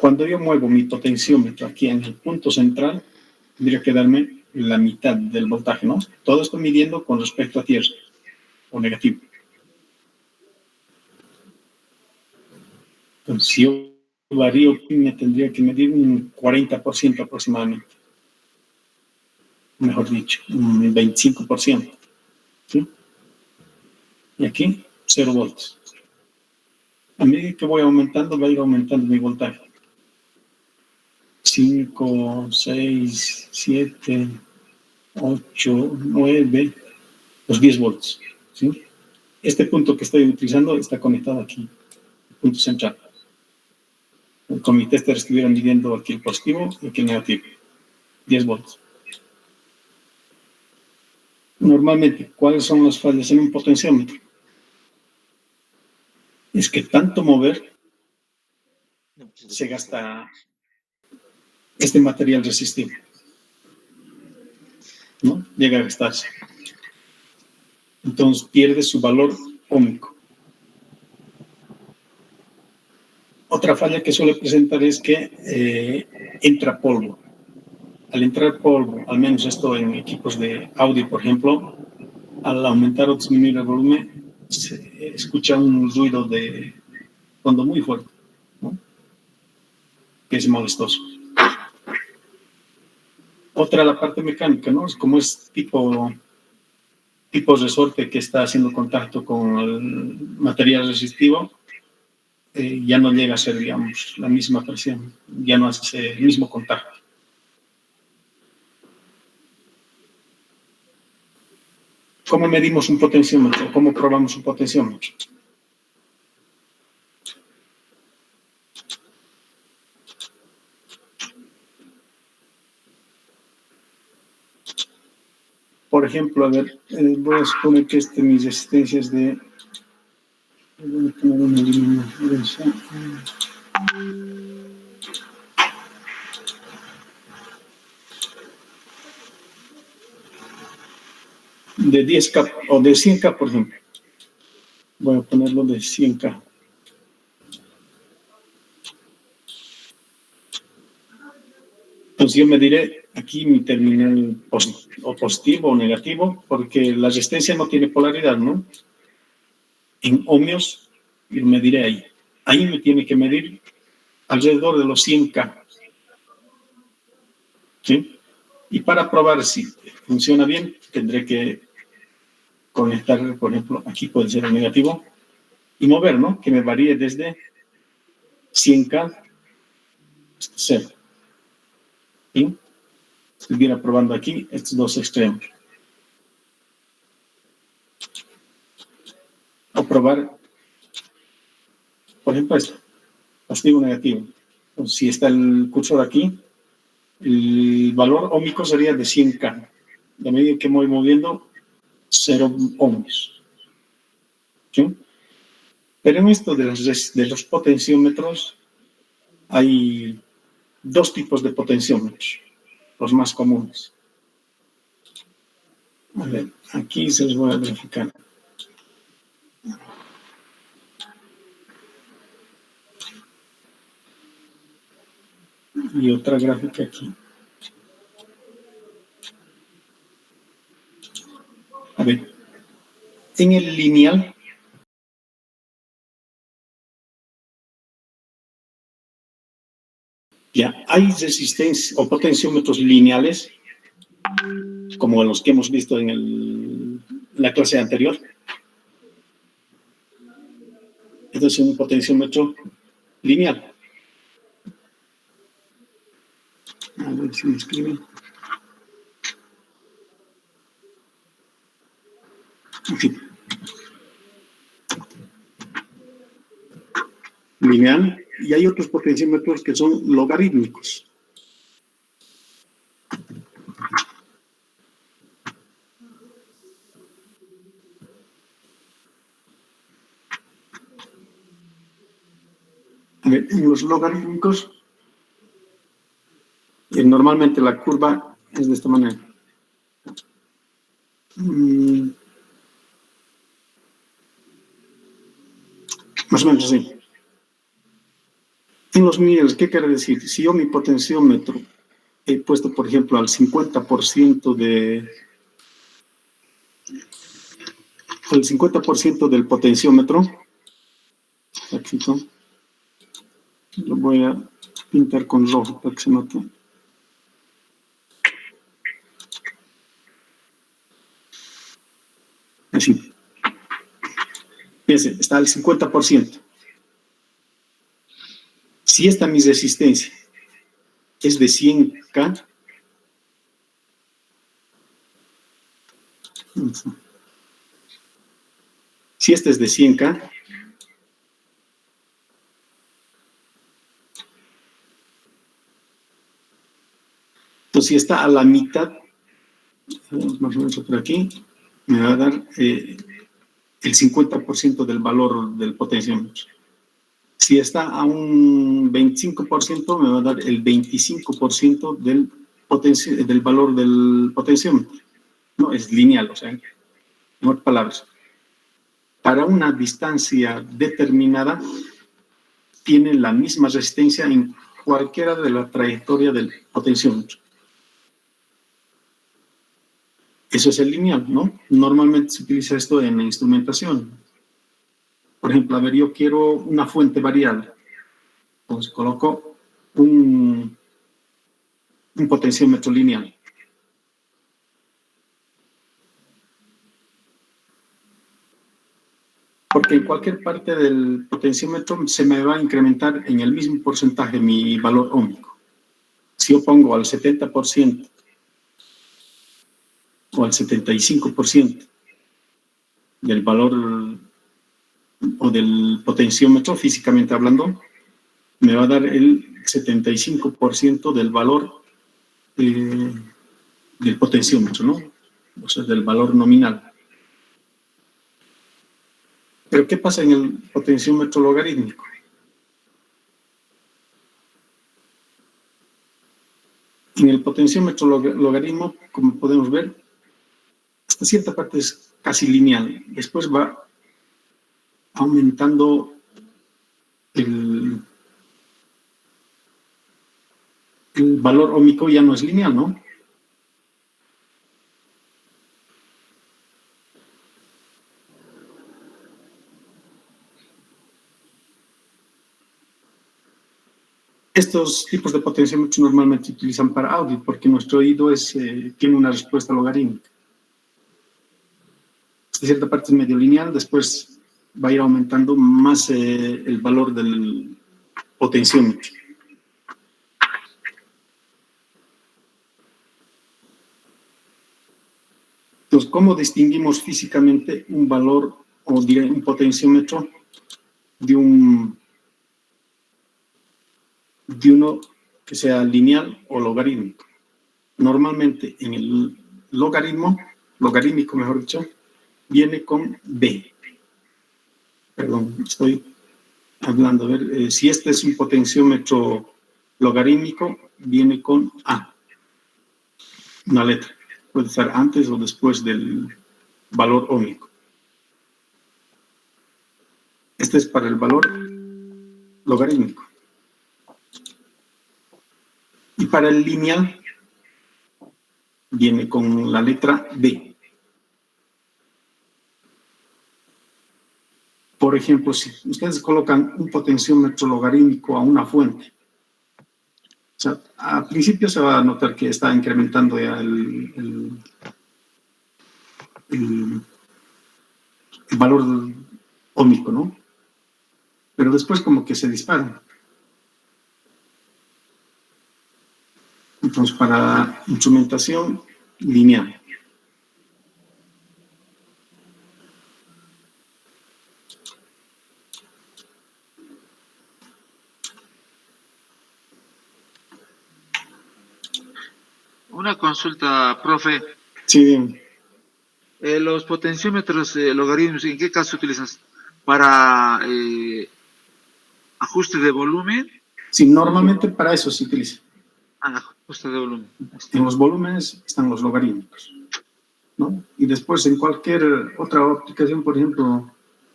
Cuando yo muevo mi potenciómetro aquí en el punto central, tendría que darme la mitad del voltaje, ¿no? Todo esto midiendo con respecto a tierra, o negativo. Entonces, si yo varío, me tendría que medir un 40% aproximadamente. Mejor dicho, un 25%. ¿Sí? Y aquí, 0 voltios. A medida que voy aumentando, va a ir aumentando mi voltaje. 5, 6, 7, 8, 9, los 10 voltios. ¿Sí? Este punto que estoy utilizando está conectado aquí, el punto central. Con mi tester estuviera midiendo aquí el positivo y aquí el negativo. 10 voltios. Normalmente, ¿cuáles son las fallas en un potenciómetro? Es que tanto mover se gasta este material resistivo, ¿no? Llega a gastarse. Entonces pierde su valor ómico. Otra falla que suele presentar es que entra polvo. Al entrar polvo, al menos esto en equipos de audio, por ejemplo, al aumentar o disminuir el volumen, se escucha un ruido de fondo muy fuerte, ¿no? Que es molestoso. Otra, la parte mecánica, ¿no? Como es tipo resorte que está haciendo contacto con el material resistivo, ya no llega a ser, digamos, la misma presión, ya no hace el mismo contacto. ¿Cómo medimos un potenciómetro? ¿Cómo probamos un potenciómetro? Por ejemplo, a ver, voy a suponer que mis resistencias de... Voy a poner una línea de 10K o de 100K, por ejemplo. Voy a ponerlo de 100K. Entonces yo mediré aquí mi terminal positivo o negativo, porque la resistencia no tiene polaridad, ¿no? En ohmios, yo mediré ahí. Ahí me tiene que medir alrededor de los 100K. ¿Sí? Y para probar si funciona bien, tendré que conectar, por ejemplo, aquí puede ser el negativo, y mover, ¿no? Que me varíe desde 100K hasta 0. ¿Sí? Estuviera probando aquí estos dos extremos. O probar, por ejemplo, esto, positivo negativo. Entonces, si está el cursor aquí, el valor óhmico sería de 100K. De medida que voy moviendo, 0 ohmios. ¿Sí? Pero en esto de los potenciómetros, hay dos tipos de potenciómetros, los más comunes. A ver, aquí se los voy a verificar. Y otra gráfica aquí. A ver, en el lineal, ya hay resistencia o potenciómetros lineales, como los que hemos visto en la clase anterior. Esto es un potenciómetro lineal. A ver si me escribe. En fin. Lineal, y hay otros potenciómetros que son logarítmicos. A ver, en los logarítmicos, normalmente la curva es de esta manera. Más o menos así. En los mineros, ¿qué quiere decir? Si yo mi potenciómetro he puesto, por ejemplo, al 50% al 50% del potenciómetro, aquí ¿no? Lo voy a pintar con rojo para que se note. Así. Fíjense, está al 50%. Si esta mi resistencia es de 100K, si esta es de 100K, entonces si está a la mitad, más o menos por aquí, me va a dar el 50% del valor del potenciómetro. Si está a un 25%, me va a dar el 25% del valor del potenciómetro. No, es lineal, o sea, en otras palabras. Para una distancia determinada, tiene la misma resistencia en cualquiera de la trayectoria del potenciómetro. Eso es el lineal, ¿no? Normalmente se utiliza esto en la instrumentación. Por ejemplo, a ver, yo quiero una fuente variable. Entonces coloco un potenciómetro lineal. Porque en cualquier parte del potenciómetro se me va a incrementar en el mismo porcentaje mi valor óhmico. Si yo pongo al 70% o al 75% del valor o del potenciómetro, físicamente hablando, me va a dar el 75% del valor del potenciómetro, ¿no? O sea, del valor nominal. Pero ¿qué pasa en el potenciómetro logarítmico? En el potenciómetro logaritmo, como podemos ver, hasta cierta parte es casi lineal. Después va aumentando el valor óhmico, ya no es lineal, ¿no? Estos tipos de potenciómetros normalmente se utilizan para audio porque nuestro oído tiene una respuesta logarítmica. De cierta parte es medio lineal, después va a ir aumentando más el valor del potenciómetro. Entonces, ¿cómo distinguimos físicamente un valor o un potenciómetro de uno que sea lineal o logarítmico? Normalmente en el logarítmico mejor dicho, viene con B. Perdón, estoy hablando. A ver, si este es un potenciómetro logarítmico, viene con A. Una letra. Puede estar antes o después del valor óhmico. Este es para el valor logarítmico. Y para el lineal, viene con la letra D. Por ejemplo, si ustedes colocan un potenciómetro logarítmico a una fuente, o sea, al principio se va a notar que está incrementando ya el valor óhmico, ¿no? Pero después como que se dispara. Entonces, para instrumentación lineal. Una consulta, profe. Sí, bien. Los potenciómetros logarítmicos, ¿en qué caso utilizan? ¿Para ajuste de volumen? Sí, normalmente para eso se utiliza. Ajuste de volumen. En los volúmenes están los logarítmicos, ¿no? Y después en cualquier otra aplicación, por ejemplo,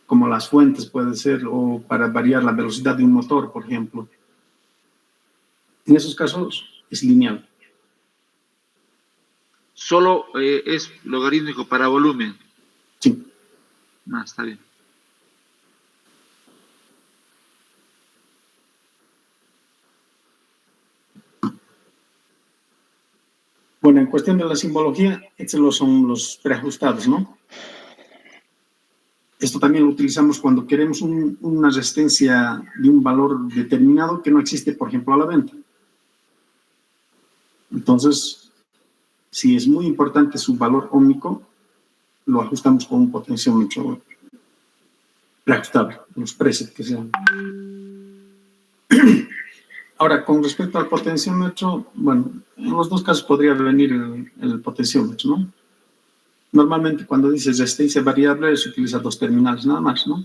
como las fuentes puede ser, o para variar la velocidad de un motor, por ejemplo, En esos casos es lineal. Solo es logarítmico para volumen. Sí. Ah, está bien. Bueno, en cuestión de la simbología, estos son los preajustados, ¿no? Esto también lo utilizamos cuando queremos una resistencia de un valor determinado que no existe, por ejemplo, a la venta. Entonces, si es muy importante su valor óhmico, lo ajustamos con un potenciómetro preajustable, los presets que sean. Ahora, con respecto al potenciómetro, bueno, en los dos casos podría venir el potenciómetro, ¿no? Normalmente cuando dices resistencia variable se utiliza dos terminales nada más, ¿no?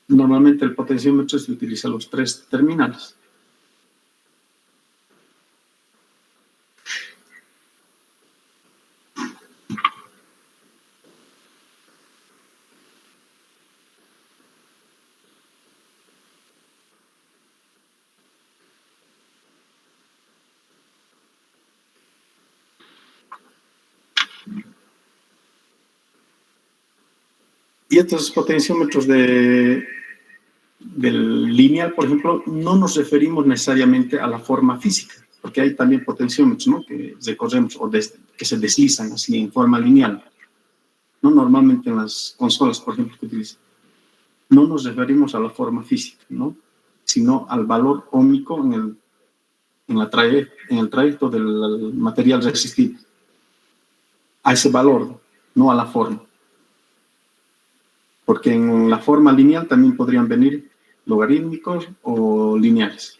Normalmente el potenciómetro se utiliza los tres terminales. Y estos potenciómetros del lineal, por ejemplo, no nos referimos necesariamente a la forma física, porque hay también potenciómetros, ¿no? Que recorremos o que se deslizan así en forma lineal, ¿no? Normalmente en las consolas, por ejemplo, que utilizan. No nos referimos a la forma física, ¿no? Sino al valor óhmico en el trayecto del material resistivo. A ese valor, no a la forma. Porque en la forma lineal también podrían venir logarítmicos o lineales.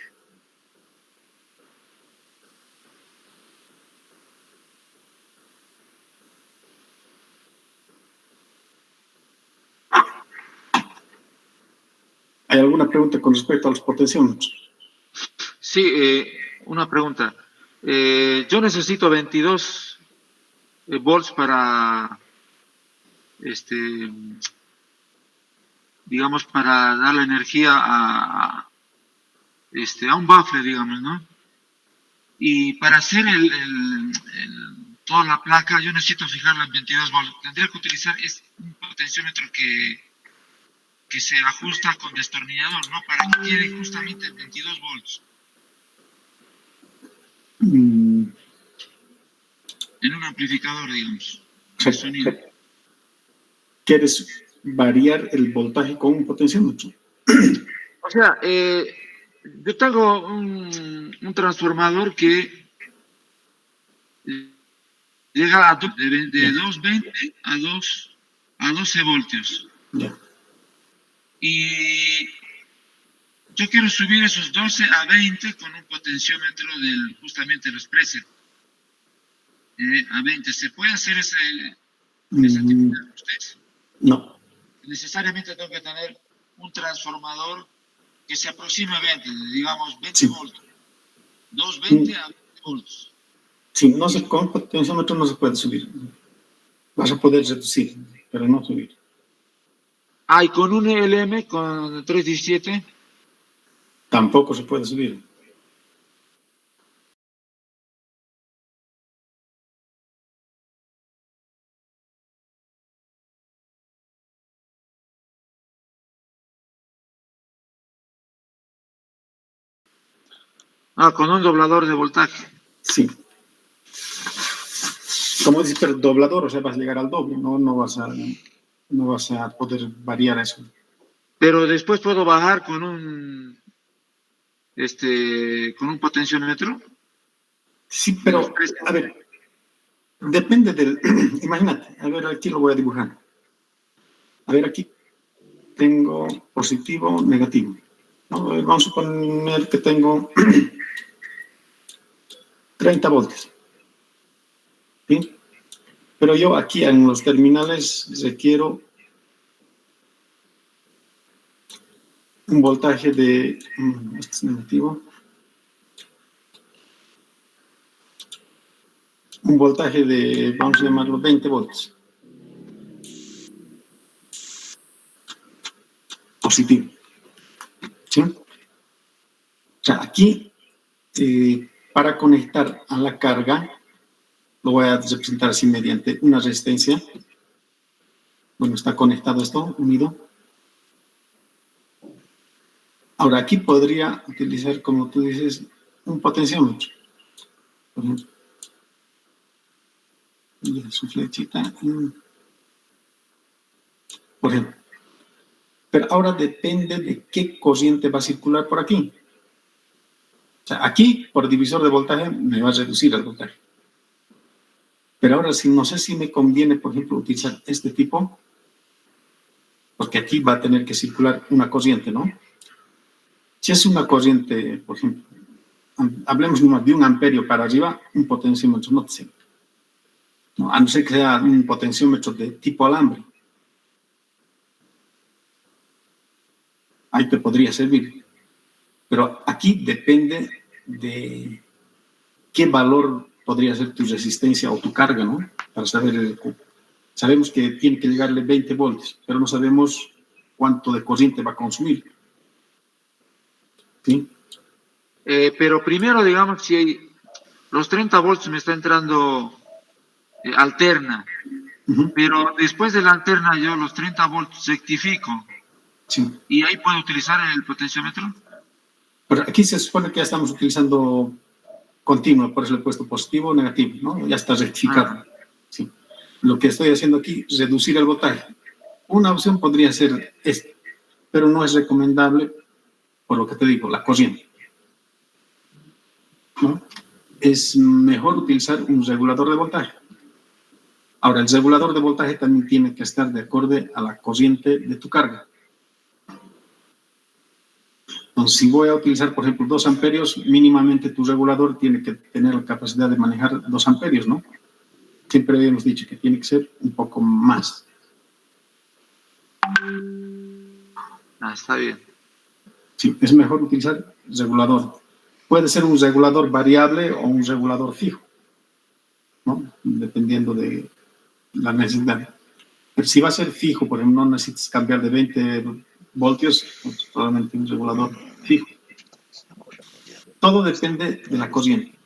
¿Hay alguna pregunta con respecto a los potenciómetros? Sí, una pregunta. Yo necesito 22 volts para, digamos, para dar la energía a un bafle, digamos, ¿no? Y para hacer toda la placa, yo necesito fijarla en 22 volts. Tendría que utilizar un potenciómetro que se ajusta con destornillador, ¿no? Para que quede justamente en 22 volts. En un amplificador, digamos, de sonido. ¿Quieres variar el voltaje con un potenciómetro? O sea, yo tengo un transformador que llega de 220 a 12 voltios. Ya. Y yo quiero subir esos 12 a 20 con un potenciómetro justamente los presets. A 20. ¿Se puede hacer ese tipo de ajustes? No. Necesariamente tengo que tener un transformador que se aproxime a 20, digamos 20 Sí. volts. 220 a 20 volts. Sí, con potenciómetro no se puede subir. Vas a poder reducir, pero no subir. Ah, y con un LM, con 317. Tampoco se puede subir. Ah, con un doblador de voltaje. Sí. Como dices, pero doblador, o sea, vas a llegar al doble, no vas a poder variar eso. Pero después puedo bajar con un potenciómetro. Sí, pero, a ver, depende del... Imagínate, a ver, aquí lo voy a dibujar. A ver, aquí tengo positivo, negativo. ¿No? Vamos a suponer que tengo 30 voltios. ¿Sí? Pero yo aquí en los terminales requiero un voltaje de... Este es negativo. Un voltaje de, vamos a llamarlo 20 voltios. Positivo. ¿Sí? O sea, aquí para conectar a la carga, lo voy a representar así mediante una resistencia. Bueno, está conectado esto, unido. Ahora, aquí podría utilizar, como tú dices, un potenciómetro. Por ejemplo, su flechita. Por ejemplo. Pero ahora depende de qué corriente va a circular por aquí. O sea, aquí, por divisor de voltaje, me va a reducir el voltaje. Pero ahora, no sé si me conviene, por ejemplo, utilizar este tipo, porque aquí va a tener que circular una corriente, ¿no? Si es una corriente, por ejemplo, hablemos de 1 amperio para arriba, un potenciómetro no te sirve. ¿No? A no ser que sea un potenciómetro de tipo alambre. Ahí te podría servir. Pero aquí depende de qué valor podría ser tu resistencia o tu carga, ¿no? Para saber, sabemos que tiene que llegarle 20 voltios, pero no sabemos cuánto de corriente va a consumir. ¿Sí? Pero primero, digamos, si hay, los 30 voltios me está entrando alterna, pero después de la alterna yo los 30 voltios rectifico. Sí. ¿Y ahí puedo utilizar el potenciómetro? Pero aquí se supone que ya estamos utilizando continuo, por eso le he puesto positivo o negativo, ¿no? Ya está rectificado. Sí. Lo que estoy haciendo aquí es reducir el voltaje. Una opción podría ser esta, pero no es recomendable, por lo que te digo, la corriente, ¿no? Es mejor utilizar un regulador de voltaje. Ahora, el regulador de voltaje también tiene que estar de acorde a la corriente de tu carga. Entonces, si voy a utilizar, por ejemplo, 2 amperios, mínimamente tu regulador tiene que tener la capacidad de manejar 2 amperios, ¿no? Siempre habíamos dicho que tiene que ser un poco más. Está bien. Sí, es mejor utilizar regulador. Puede ser un regulador variable o un regulador fijo, ¿no? Dependiendo de la necesidad. Pero si va a ser fijo, por ejemplo, no necesitas cambiar de 20 voltios, pues probablemente un regulador fijo. Todo depende de la corriente.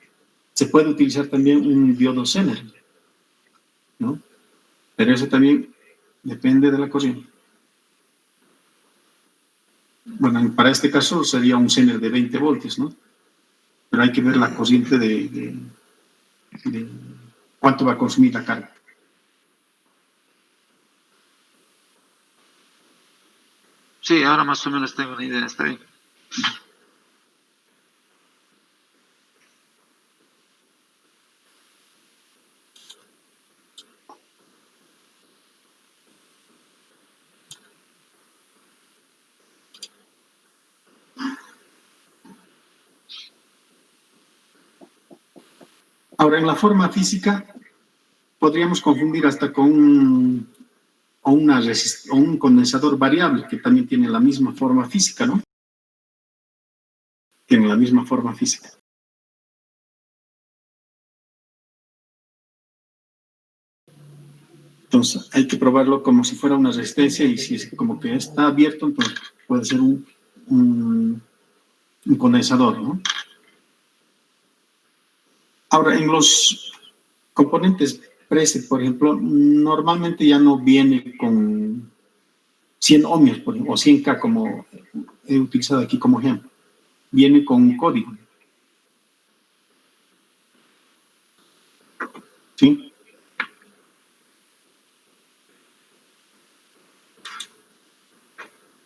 Se puede utilizar también un diodo Zener, ¿no? Pero eso también depende de la corriente. Bueno, para este caso sería un Zener de 20 voltios, ¿no? Pero hay que ver la corriente de cuánto va a consumir la carga. Sí, ahora más o menos tengo una idea, está bien. Ahora, en la forma física, podríamos confundir hasta con un condensador variable, que también tiene la misma forma física, ¿no? Tiene la misma forma física. Entonces, hay que probarlo como si fuera una resistencia y si es como que está abierto, entonces puede ser un condensador, ¿no? Ahora, en los componentes preset, por ejemplo, normalmente ya no viene con 100 ohmios, por ejemplo, o 100K, como he utilizado aquí como ejemplo. Viene con un código. ¿Sí?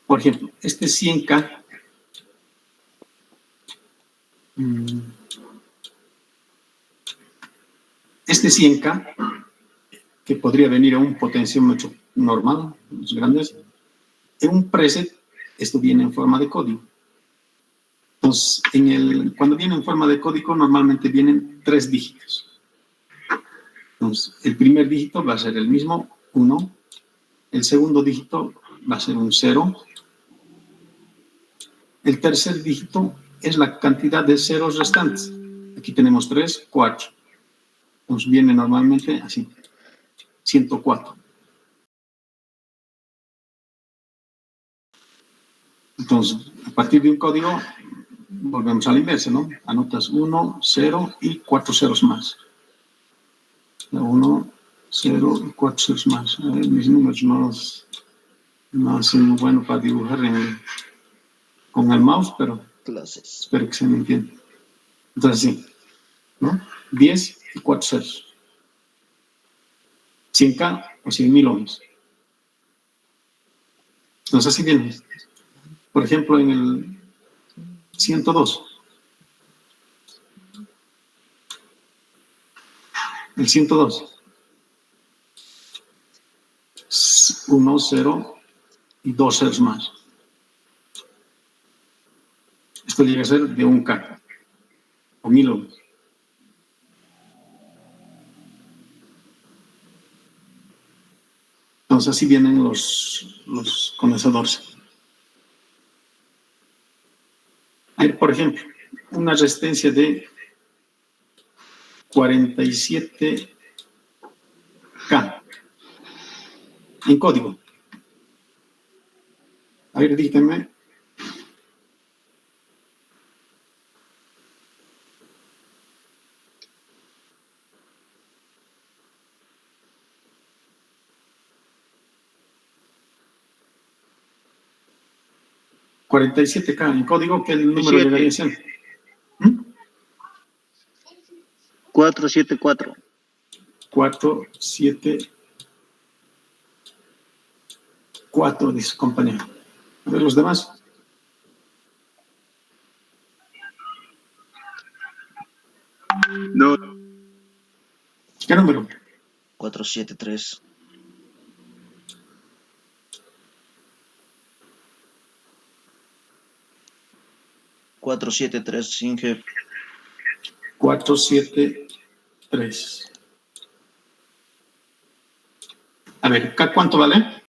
Por ejemplo, este 100K que podría venir a un potenciómetro normal, los grandes, en un preset, esto viene en forma de código. Entonces, cuando viene en forma de código, normalmente vienen 3 dígitos. Entonces, el primer dígito va a ser el mismo, 1. El segundo dígito va a ser un 0. El tercer dígito es la cantidad de ceros restantes. Aquí tenemos 3, 4. Entonces viene normalmente así, 104. Entonces, a partir de un código, volvemos a la inversa, ¿no? Anotas 1, 0 y 4 ceros más. 1, 0 y 4 ceros más. A ver, mis números no son muy buenos para dibujar con el mouse, pero espero que se me entienda. Entonces, sí, ¿no? 10 y 4 ceros. 100K o 100.000 ohms. Entonces, así viene. Por ejemplo, en el 102. El 102. 1, 0 y 2 ceros más. Esto llega a ser de 1K o 1000 ohms. Entonces así vienen los condensadores. Hay, por ejemplo, una resistencia de 47K en código. A ver, dígame. $47K en código, ¿qué número llegaría a ser? 474. 474, dice compañero. A ver los demás. No. ¿Qué número? 473. 473, Inge. 473. A ver, ¿cuánto vale?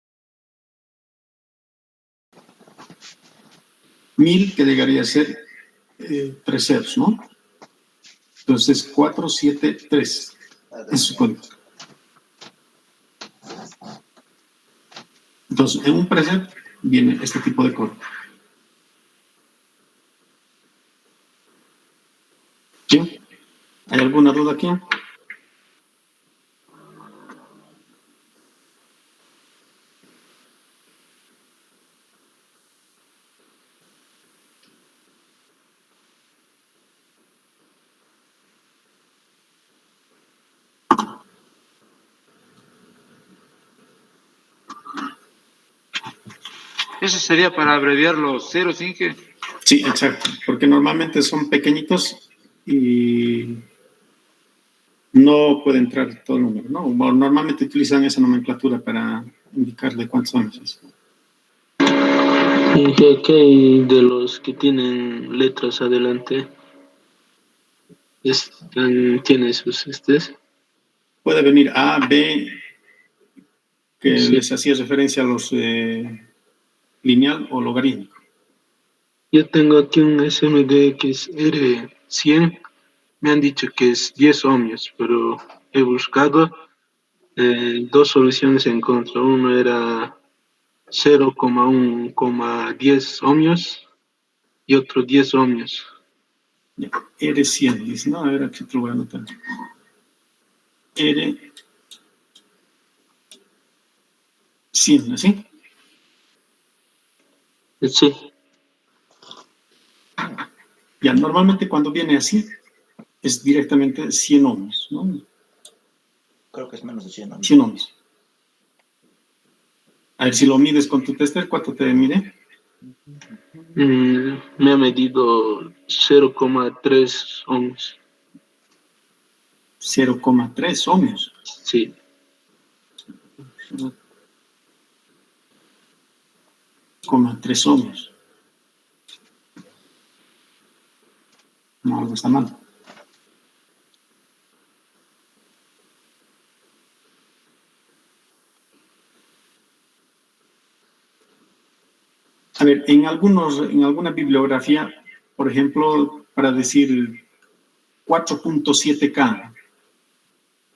1000, que llegaría a ser 3 ceros, ¿no? Entonces, 473 es su código. Entonces, en un preset viene este tipo de código. ¿Sí? ¿Hay alguna duda aquí? Eso sería para abreviar los ceros, Inge. Sí, exacto, porque normalmente son pequeñitos y no puede entrar todo el número, ¿no? Normalmente utilizan esa nomenclatura para indicar de cuántos son esos. ¿Y qué hay de los que tienen letras adelante? ¿Tiene sus estés? Puede venir A, B, que Sí. les hacía referencia a los lineal o logarítmico. Yo tengo aquí un SMDX R100. Me han dicho que es 10 ohmios, pero he buscado dos soluciones en contra. Uno era 0,1,10 ohmios y otro 10 ohmios. R100, dice, no, a ver, aquí te lo voy a anotar. R100, ¿así? Sí. Ya, normalmente cuando viene así, es directamente 100 ohmios, ¿no? Creo que es menos de 100 ohmios. 100 ohmios. A ver, si lo mides con tu tester, ¿cuánto te mide? Me ha medido 0,3 ohmios. 0,3 ohmios. Sí. 0,3 ohmios. No, algo está mal. A ver, en alguna bibliografía, por ejemplo, para decir 4.7K,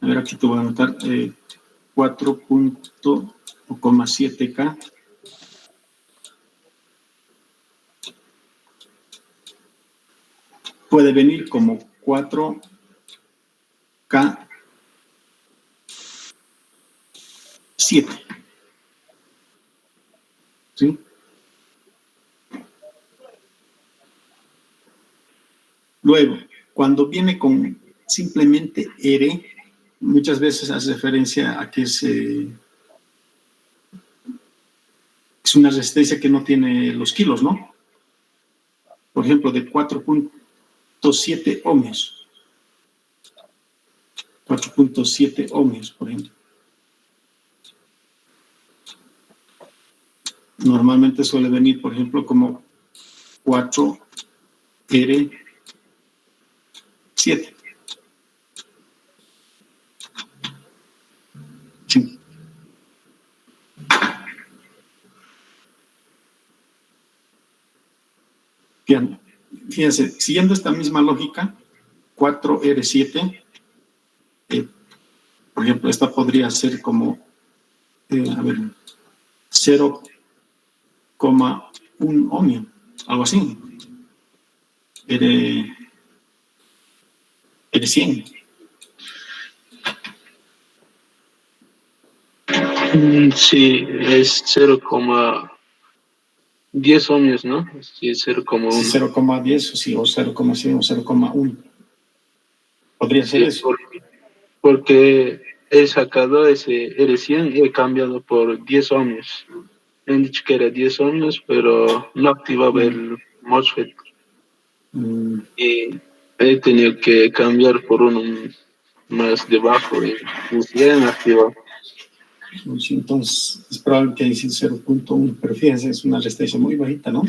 a ver, aquí te voy a anotar 4.7K. puede venir como 4K7. ¿Sí? Luego, cuando viene con simplemente R, muchas veces hace referencia a que es una resistencia que no tiene los kilos, ¿no? Por ejemplo, de 4.7 ohmios. 4.7 ohmios, por ejemplo. Normalmente suele venir, por ejemplo, como 4R7. Sí. Bien, fíjense, siguiendo esta misma lógica, 4R7, por ejemplo, esta podría ser como, 0,1 ohmio, algo así. R100. Sí, es 0,10 ohmios, ¿no? Sí, es 0,1. 0,10 sí, o 0,100 o 0,1. Podría ser Sí, eso. porque he sacado ese R100 y he cambiado por 10 ohmios. Me han dicho que era 10 ohmios, pero no activaba el MOSFET. Y he tenido que cambiar por uno más debajo y recién activado. Entonces, es probable que dice 0.1, pero fíjense, es una resistencia muy bajita, ¿no?